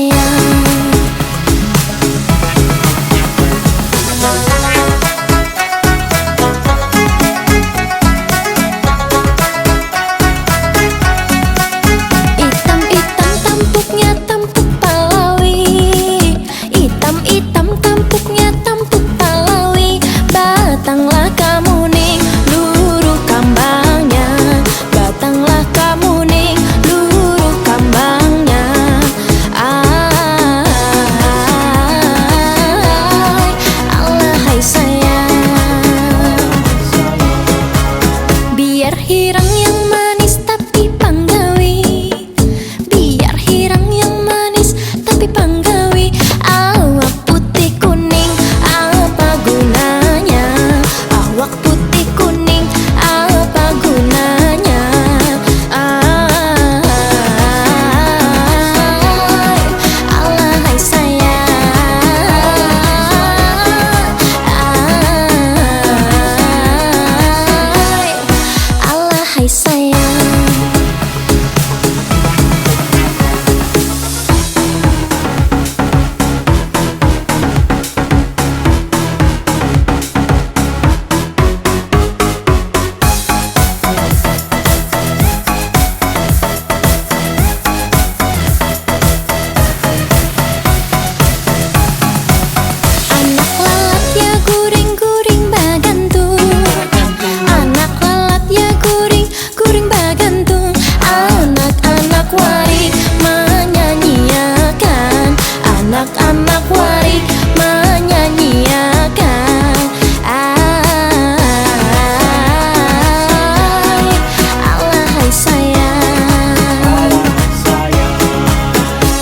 sayang. Hitam-hitam tampuknya tampuk Pahlawi, hitam-hitam tampuknya tampuk Pahlawi. Batanglah kamuning luruh kambangnya, batanglah kamuning luruh kambangnya. Alahai sayang, biar hirang yang manis tapi panggawi, biar hirang yang manis tapi panggawi. Awak putih kuning apa gunanya, awak putih kuning apa gunanya. Alahai sayang, alahai sayang. Anak lalat ya guring-guring bagantung, anak lalat ya guring-guring bagantung. Anak-anak warik menyanyiakan, anak-anak warik menyanyiakan. Alahai sayang,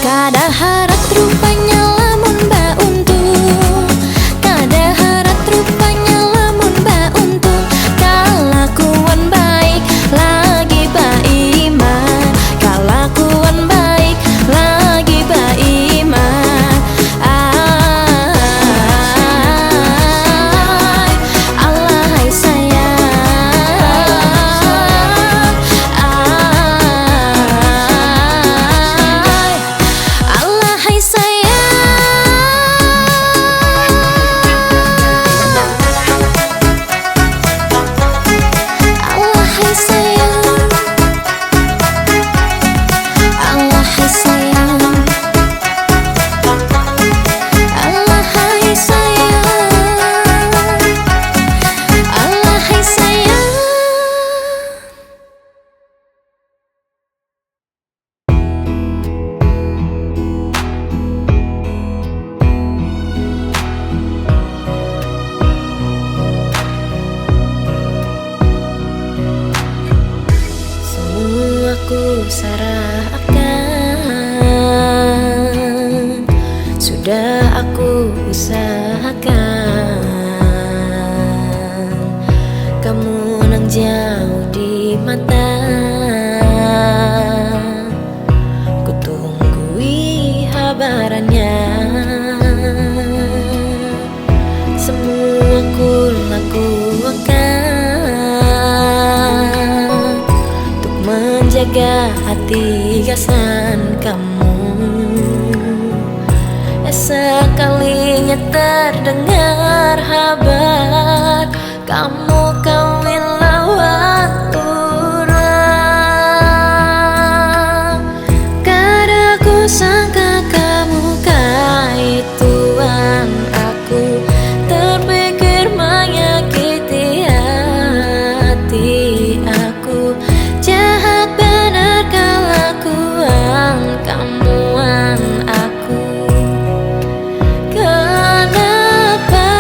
kada harat rupanya lamun bauntung, kada harat rupanya lamun bauntung. Kalakuan baik lagi baiman, kalakuan baik lagi baiman. Alahai sayang, alahai sayang, alahai sayang, alahai sayang, alahai sayang, alahai sayang. Semua ku serahkan, sudah aku usahakan. Kamu nang jauh di mata, ku tunggui habarannya. Semua ku lakukan untuk menjaga hati gasan kamu. Sekalinya terdengar kabar kamu kawin lawan orang, kada ku sangka kamu kaituan aku. Terpikir menyakiti hati aku, jahat benar kelakuan kamuan aku. Kenapa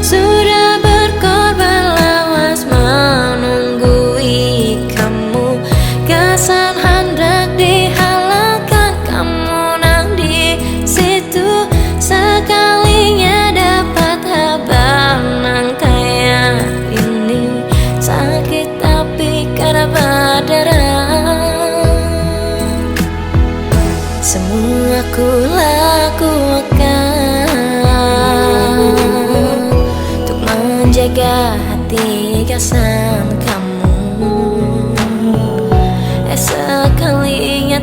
sudah berkorban lawas menunggui kamu? Kesan hendak dihalalkan kamu nang di situ. Sekalinya dapat kabar nang kayak ini, sakit tapi kada berdarah. Semua ku lakukan untuk menjaga hati gasan kamu. Sekalinya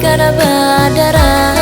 kada berdarah.